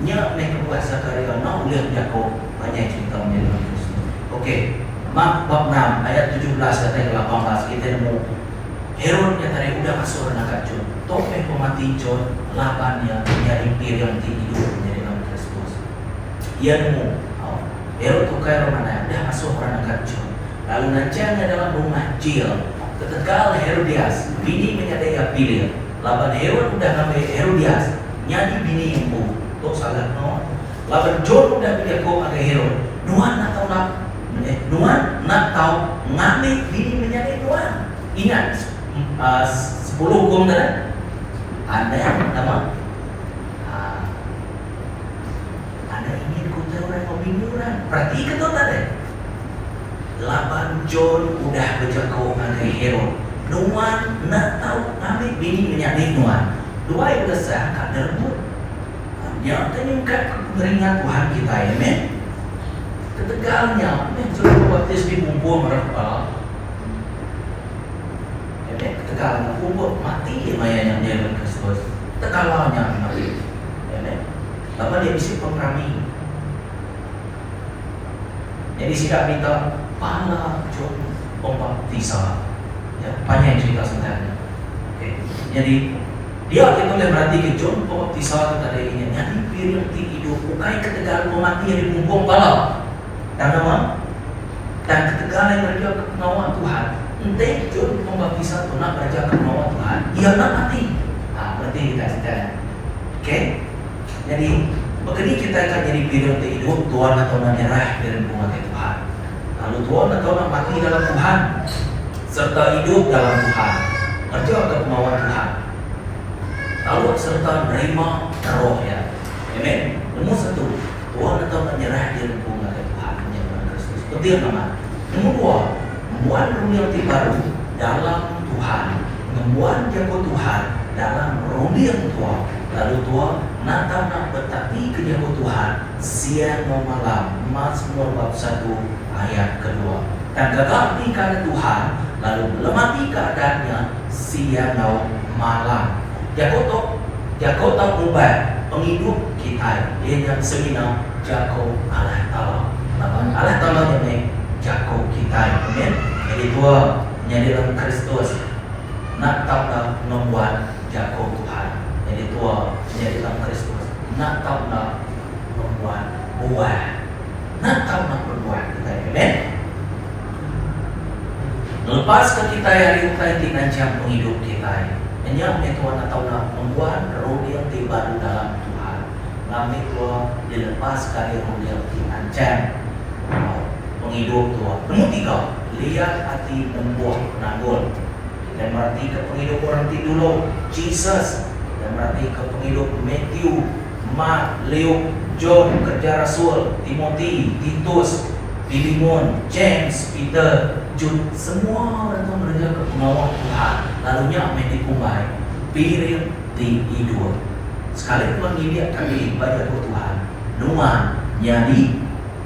nya buat Zakaria nak lihat Yakub banyak cerita mengenai. Okey, Mak bab 6 ayat 17 sampai 18 kita nemu Herod yang tadi udah masuk anak John. Topeng pemati John, labannya dia imperium hidup menjadi dalam Kristus. Ia nemu Herod tukar mana dah masuk anak John. Lalu nancangnya dalam rumah Jill. Ketegal Herodias, bini menyadari Pilih. Laban Herod udah ngambil Herodias, nyadi bini ibu. Tu salah no. Laban John udah pilih kau agak Herod. Nuan atau nak tahu ngambil bini menyadari Nuan. Ingat 10 hukum tadi. Ada yang nama ada ingin kota orang mau binguran. Perhatikan tu tadi. Laban John udah berjago agak Herod. Nuan nak tahu ngambil bini menyadari Nuan. Dua yang besar tak derbut. Yang ternyukat keringat Tuhan kita, amen. Ketegalnya, sudah baptis di bumbung merah kepala. Ketegalnya, bumbung mati mayanya dia dengan Kristus. Tegalnya mati, amen. Lalu dia bisa pengrami. Jadi tidak minta pala John Pembaptisa. Ya, banyak cerita sebenarnya. Okay. Jadi dia kita boleh berarti ke John Pembaptisa tadi ini nyari piring ti hidup bukai ketegalan mati yang dibumbung pala. Dan nama dan ketegalan mereka kenawan Tuhan. Entah John Pembaptisa tu nak belajar kenawan Tuhan, ia nak mati. Berarti kita sedar. Okay. Jadi begini kita akan jadi piring ti hidup Tuhan atau nak nyerah dari bunga Tuhan. Lalu Tuhan atau nak mati dalam Tuhan serta hidup dalam Tuhan. Kerja ke kemauan Tuhan. Lalu serta menerima roh ya. Amen. Nomor satu, Tuhan atau menyerah diri bunga Tuhan menyerah Kristus. Seperti yang nama. Nomor dua, membuat dunia baru dalam Tuhan. Membuat jago Tuhan dalam rodian tua. Lalu tua nak tahu nak bertati kenyapa Tuhan siang malam. Mazmur bab 1 ayat kedua. Dan gagap karena Tuhan lalu lemati keadaannya siang malam. Jago tahu ubah penghidup kita. Dia yang semina jago Allah Ta'ala. Allah Ta'ala yang jago kita. Amen. Jadi tua menjadi dalam Kristus nak tahu nak membuat jago Tuhan. Jadi tua menjadi dalam Kristus nak tahu nak membuat buah. Nak tahu nak berbuat kita. Amen. Lepas ke kita hari utai dengan jam penghidup kita. Hanya Tuhan nak tahu nak membuat roh yang baru dalam Tuhan. Kami Tuhan dilepas dari roh yang dirancang penghidup Tuhan. Nomor 3, lihat hati membuah penanggung. Dan berarti ke penghidup orang dulu Jesus. Dan berarti ke penghidup Matthew, Mark, Luke, John, kerja Rasul, Timothy, Titus, Philemon, James, Peter, Jude, semua orang itu mereka ke pengawal Tuhan. Lalunya medikumai, piring di hidup. Sekali Tuhan dilihat kami ibadah ke Tuhan. Nuan, jadi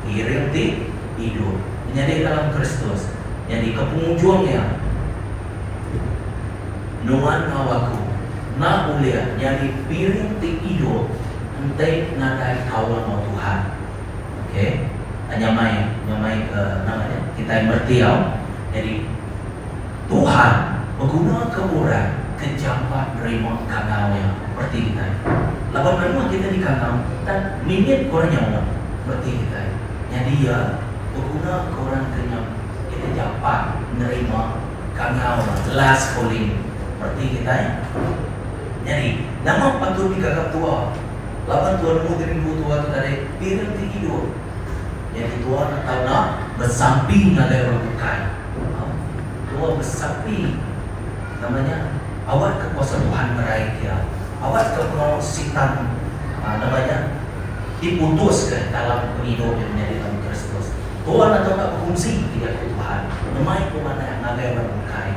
piring di hidup. Menjadi dalam Kristus. Jadi ke pengunjungnya. Nuan ngawaku. Na ulia, jadi piring di hidup. Entai nadai kawal mau Tuhan. Oke. Nyamai namanya kita yang bertiau. Jadi Tuhan menggunakan ke orang kejampat nerima kangaunya seperti kita. Lawan memang kita di kangau dan minit korang nyawa seperti kita. Jadi dia menggunakan ke orang kenyam kita japat nerima kangau last calling seperti kita. Jadi nama patut dikagap tua. Lawan Tuhan mungkin tua tu tadi piring hidup. Jadi Tuhan tahu nak bersamping ada orang bukan. Tuhan bersamping namanya awak kekuasaan Tuhan meraih dia. Awak kekuasaan sitan namanya diputus ke dalam penghidup yang menjadi dalam Kristus. Tuhan atau tak berfungsi tidak ke Tuhan. Memang kemana yang ada orang bukan.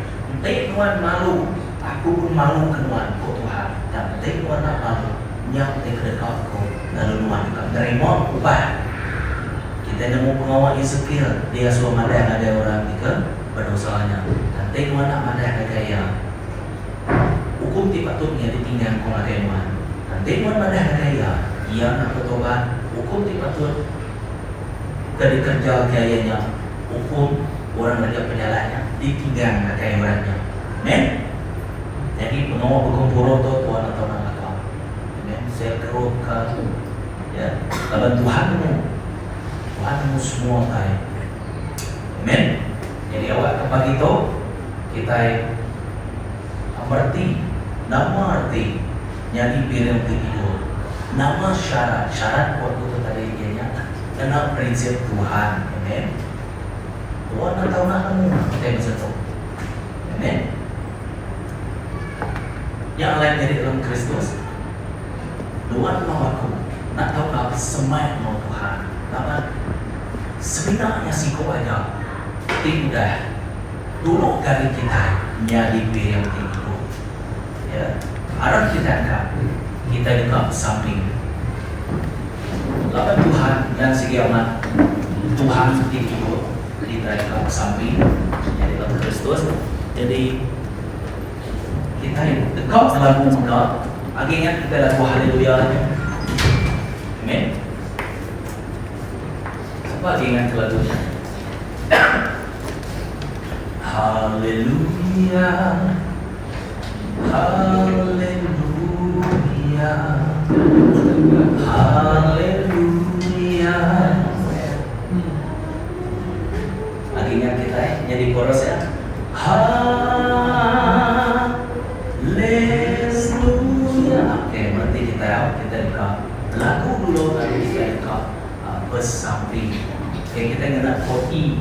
Tapi Tuhan malu. Aku pun malu ke Tuhan. Dan tapi Tuhan tak malu. Yang dekat-dekatku. Lalu Tuhan juga menerima ubah. Kita nemu pengawal Ezekiel, dia suruh ada orang juga berdosanya. Nanti mana ada kaya. Hukum patutnya ditinggal kau ada iman. Nanti mana ada kaya, ia nak bertobat. Hukum patut dari kerja kayanya. Hukum orang kerja penjalannya ditinggal kaya orangnya. Men? Jadi pengawal berkumpul tu Tuhan atau nak kau. Men, saya keruk ya, lawan Tuhanmu. Tuhan semua tahu. Amen. Jadi awak kepada itu kita mengerti nama arti nyari piring hidup. Nama syarat buat itu tadi dia kena prinsip Tuhan. Amen. Tuhan nak tahu nak kamu kita bisa tahu. Amen. Yang lain jadi dalam Kristus. Tuhan mau aku nak tahu nak semai mau Tuhan. Nama sebenarnya siko aja tidak dulu kali kita nyari piring itu ya arah kita kan kita dekat samping lapan Tuhan dan segi amat Tuhan itu kita dekat samping jadi dalam Kristus jadi kita dekat lagu muda akhirnya kita lagu haleluya amen. Apa ingat lagunya? Haleluya, haleluya, haleluya. Akhirnya kita jadi chorus ya. Haleluya. Oke, berarti kita dekat lagu dulu baru kita dekat bersamping. Oke, kita kena kodi